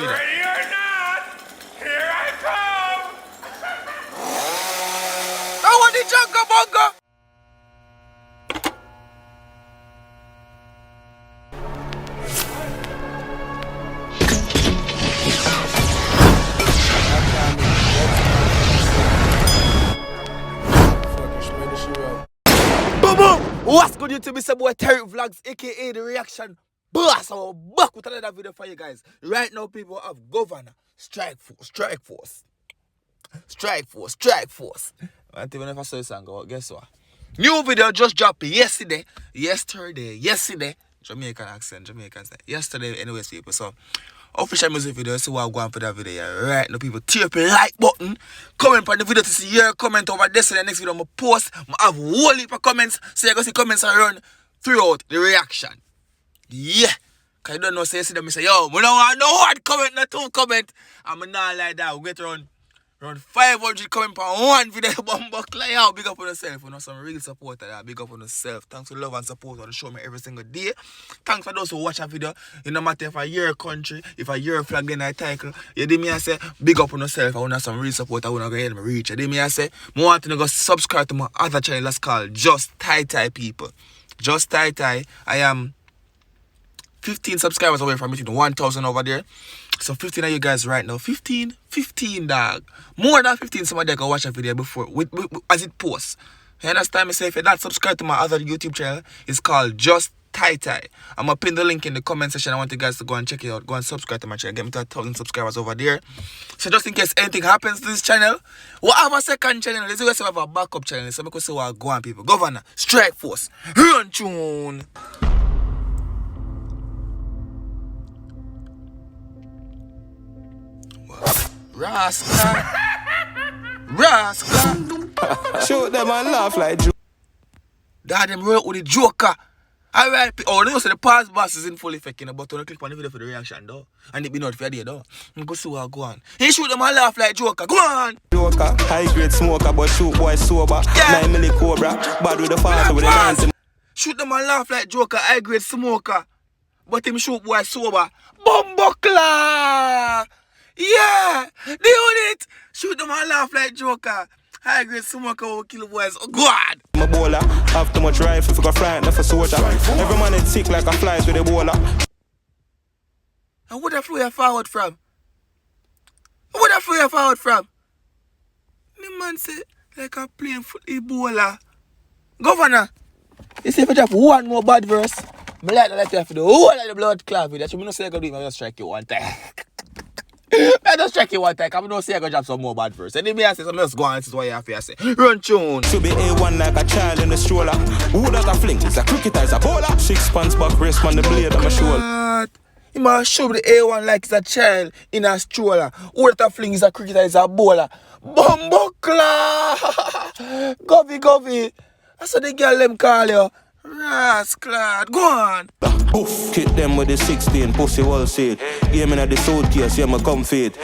Ready or not, here I come! I want the jungle bunga! What's good YouTube? It's your boy Tyrekevlogs, aka The Reaction Boss. I'm back with another video for you guys. Right now, people have Govana, Strike Force. I don't even know if I saw this song, but guess what? New video just dropped yesterday. Jamaican accent. Yesterday, anyways, people. So, official music video. See what I'm going for that video. Yeah. Right now, people, tap the like button. Comment on the video to see your comment over this. So the next video I'm going to post. I have a whole heap of comments. So you can see comments around throughout the reaction. Yeah. Because you don't know, say, see them, say, yo, we don't want no hard comment, no two comment. I'm not like that. We get around 500 comment per one video. Bumbuckler, yo, big up on yourself. You know, some real support that. Big up on yourself. Thanks for love and support on the show me every single day. Thanks for those who watch a video. You no matter if I hear a country, if I hear a flag, then I title. You did me, I say, big up on yourself. I want some real support. I want to go ahead and reach. You did me, I say, I want to go subscribe to my other channel that's called Just Ty people. Just Ty. I am 15 subscribers away from hitting 1,000 over there. So 15 of you guys right now. 15 dog. More than 15 somebody can watch a video before as it posts. You understand me? Say if you're not subscribed to my other YouTube channel, it's called Just Ty. I'm gonna pin the link in the comment section. I want you guys to go and check it out. Go and subscribe to my channel. Get me to 1,000 subscribers over there. So just in case anything happens to this channel, we have a second channel. Let's also have a backup channel. So because see what go on, people. Govana, Strike Force, run tune. Rascal. Shoot them and laugh like Joker. Dad, them work with the Joker. Alright, oh, you know, so the past boss is in full effect, you know, but when you click on the video for the reaction, though, and it be not for you, though, you go see what go on. He shoot them and laugh like Joker. Go on! Joker, high grade smoker, but shoot boy sober. Yeah. 9 milli cobra, bad with the 40 with the 90. Shoot them and laugh like Joker, high grade smoker, but him shoot boy sober. Bumbuckler! Yeah! They own it! Shoot them and laugh like Joker. High grade smoker will kill boys. Oh God! My bowler, have too much rifle for a fly, not for soldier. Every man is sick like a flies with a bowler. And what the flew you forward from? The man say, like a playing foot Ebola. Governor, you see if you drop one more bad verse, I like that you have to do whole of the blood clot with that. You don't say I go do it, I just strike you one time. I just check you one time, I don't say I go drop some more bad verse. And if I say something else, go on, this is what you have to say. Run tune. To be A1 like a child in the stroller. Who that a fling? It's a cricketer, it's a bowler. 6 pants back, wrist on the blade on my shoulder. He must show the A1 like it's a child in a stroller. Who that a fling is a cricketer, is a bowler. Bumbuckler! Govy. That's what the girl them call you. Rascal, go on. Boof, hit them with the 16, pussy well seat. Game in the suitcase, yeah, my come feet.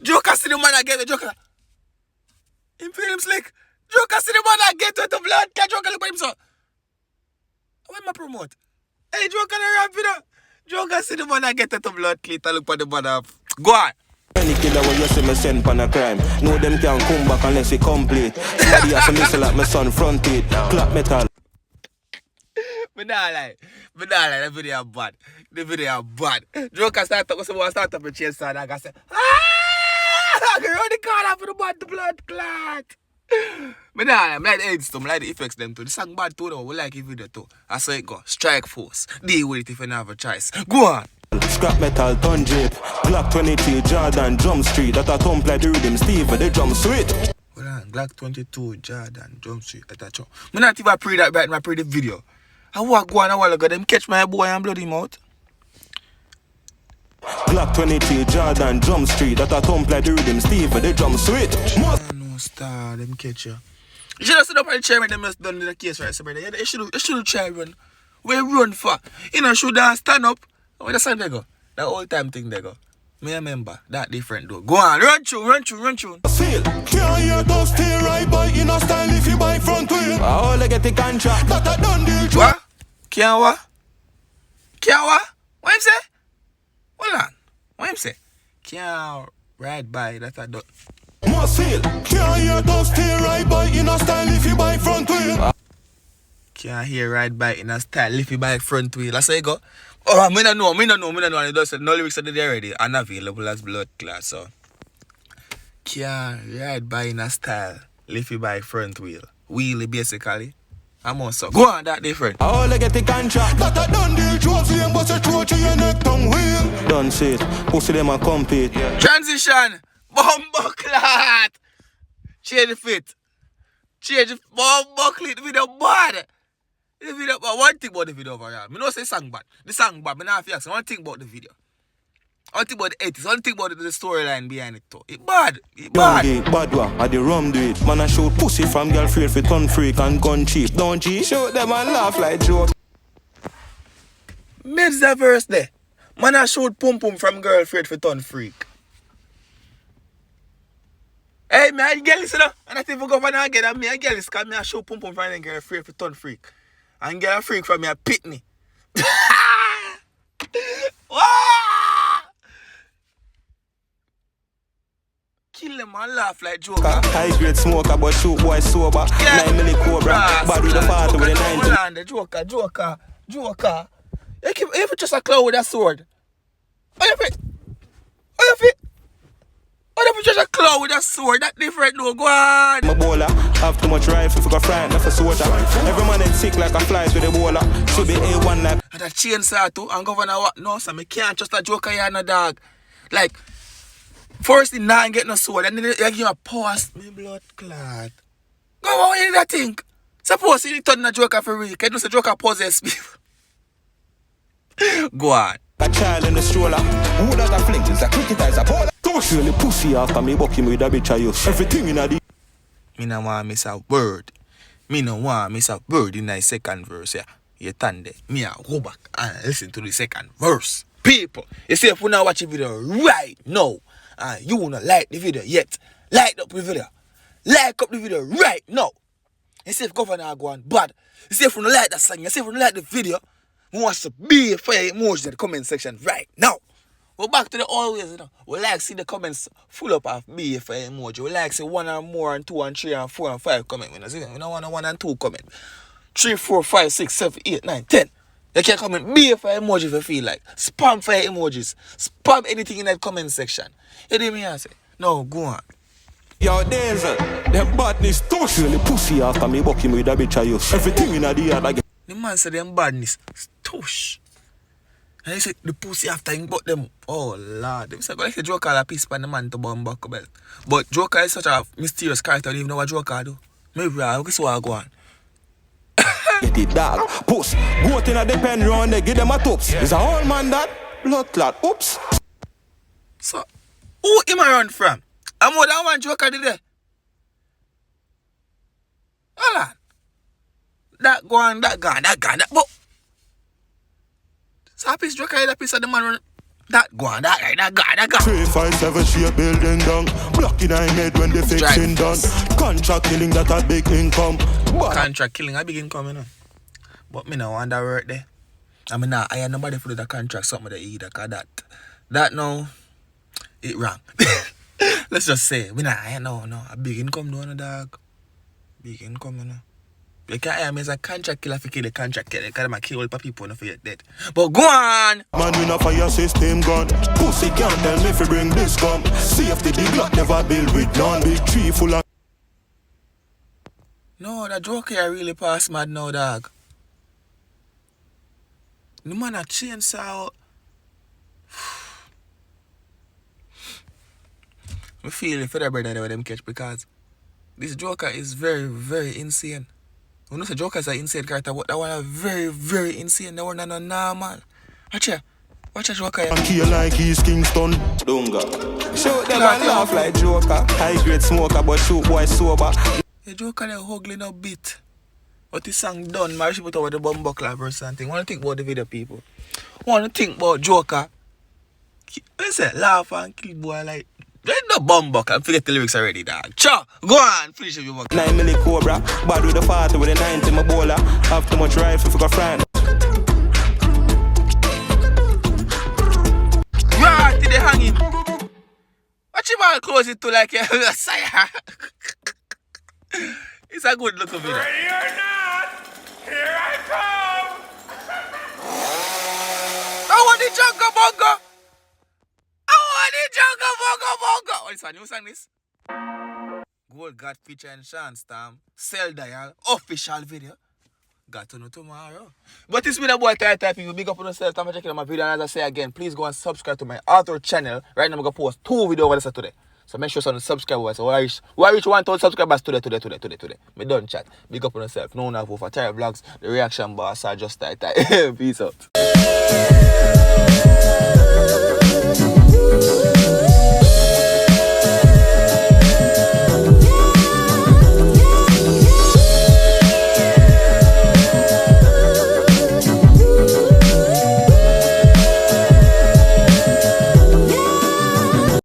Joker see the man again, the Joker. Him feel him slick. Joker see the man again to the blood. Can Joker look at him so? What am I promote? Hey, Joker, the rap video. Joker see the man again to the blood cleat and look at the man up. Go on. Any killer when you see me send pan a crime. No them can't come back unless it complete. Somebody has a missile like my son front teeth. Clap metal. But not like the video bad. Joker start up a chase and I say, I can run the corner for the blood clot. But nah, I like the edits too, I like the effects them too. The song bad too though, we like the video too. I say it go, Strike Force. Deal with it if you don't have a choice. Go on. Scrap metal, ton jeep. Glock 22, Jordan, Drum Street. That a thump like the rhythm, Steve for the drum sweet. Hold on, Glock 22, Jordan, Drum Street. That's all. I not even pray that right now, I pray the video. I walk go on a while ago, them catch my boy and blood him out. Glock 22, Jordan, Drum Street. That a thump like the rhythm, Steve for the drum sweet. No star, them catch you. You should have stood up on the chair when them just done the case right, so brother. You should try run. Where run for? You know, should stand up. Where the sun they go? That old time thing they go. Me remember. That different though. Go on, run tune. Seal. Can't hear those stay right by in a style if you buy front wheel. I only get the contract. That I done deal. What? Can't what? What him Can't ride by, that's a dot. Must feel. Can't hear those stay right by in a style if you buy front wheel. Can't hear ride by in a style if you buy front wheel. That's how you go. Oh, me no know. And it does say no lyrics are there already. Unavailable as blood class, so. Can't ride by in a style if you buy front wheel. Wheelie basically. I'm also go on that different. All I get the contract. That I done the drugs and bust a throat to your neck tongue wheel. Done shit. Pussy them a compete. Transition. Bumbo clot. Change the fit. Change the bumbo clot. The video bad. The video bad. One thing about the video over here. I know say song bad. The song bad. I not have to one thing about the video. One thing about the edits. One thing about the storyline behind it too. It bad. It bad. Bad one. I the rum do it. Man I shoot pussy from girl afraid for turn freak and gun cheap. Don't G shoot them and laugh like joke. Mids the verse there. Man I shoot pum pum from girl afraid for turn freak. Hey, me I get this, you know. And I think for Govana again, and me I get this, because me I show pum pum from a girl afraid for turn freak. And get a freak from me a pitney. Kill them and laugh like Joker. High grade smoker but shoot boy sober. Yeah. 9 milli cobra. Bad with the party with the 90. Hold on, the Joker. If it's just a clown with a sword. What if it's just a clown with a sword? That different though, go on. My bowler, have too much rifle for go frighten of a soldier. Every man is sick like a flies with a bowler. Should be A1 like. And a chainsaw too, and Govana what? No, so me can't trust a Joker here no dog. Like, first he not get no sword, and then you give him a pause. Me blood clot. Go on, what you that think? Suppose he turn a Joker for real. Can you say Joker possess people? Go on. A child in the stroller. Who that a fling is a cricketer is a bowler. Don't really pussy after me buck him with a bitch of you. Everything in a the. Me no want miss a word. Me no want miss a word in the second verse. Yeah. You turn there. Me a go back and listen to the second verse. People, you see if you now watch the video right now and you wanna like the video yet, like up the video. Like up the video right now. You see if Govana go on bad. You see if you don't like that song, you see if you don't like the video, we want to be for your emotions in the comment section right now. We're back to the always, you know. We like see the comments full up of be for your emoji. We like see 1 and more and 2 and 3 and 4 and 5 comment. We don't want 1 and 2 comment. 3, 4, 5, 6, 7, 8, 9, 10. You can comment be for your emoji if you feel like. Spam for your emojis. Spam anything in that comment section. You hear me I say? No, go on. Yo, Denzel, them badness touch really pussy after me buck him with a bitch of you. Everything in a the yard again. The man said them badness. Tush. And he said the pussy after him but them. Oh Lord. They said, go like a Joker a piece by the man to bomb buckle belt. But Joker is such a mysterious character. I don't even know what Joker do. Maybe I guess what I go on. Get it dog. Puss. Go out in a the pen round there, give them a tops. Is a whole man that? Blood clot. Oops. So, who him I run from? I'm more than one Joker did there. Hold on. That gone, that gone. But so a piece Joker is a piece of the man run. That gone, that guy, that gone. 357 shape building down. Block in I made when the fixing done. Contract killing that a big income. Contract killing a big income, you know. But me no want that work there. I mean, I had nobody for the contract something there either, cause that no, it wrong. Let's just say, I no, a big income no, dog. Big income, you know. You can't hire me as a contract killer for kill the contract killer, because I kill all the people and forget dead. But go on! Man, we not fire system gun. Pussy can't tell me if you bring this come. Safety the Glock never build with none. Big tree full of. No, that Joker here really pass mad now, dog. The man a chainsaw. I feel it for the brother that them catch because this Joker is very, very insane. When you say Joker is an insane character, but that one is very, very insane. That one is not normal. Watch a Joker here. Kill like he's Kingston. Dunga. Shoot them and laugh like Joker. High grade smoker but shoot boy sober. The Joker is ugly a bit. But this song done, my put over the bumbuckler verse and thing. Want to think about the video, people. Want to think about Joker. Listen, laugh and kill boy like. There's no bumbuck. I forget the lyrics already, dog. Cha, go on, finish your work. 9 milli cobra, bad with the 40 with the 90, my bowler. Have too much rifle for go frighten. Right, did they hang him? man close it to like a sire. It's a good looking video. Ready or not, here I come. I want the jungle bongo. I want the jungle bongo bongo. What is that? New song this? Gold God feature and Sean Storm. Cell Dial. Official video. Got to know tomorrow. But it's been a boy Tyrekevlogs. Big up on yourself. Thanks for checking out my video. And as I say again, please go and subscribe to my other channel. Right now I'm going to post 2 videos over this today. So make sure you subscribe. So I reach 1,000 subscribers today. Me done chat. Big up on yourself. No one have for Tyrekevlogs. The reaction boss are just tight. Peace out.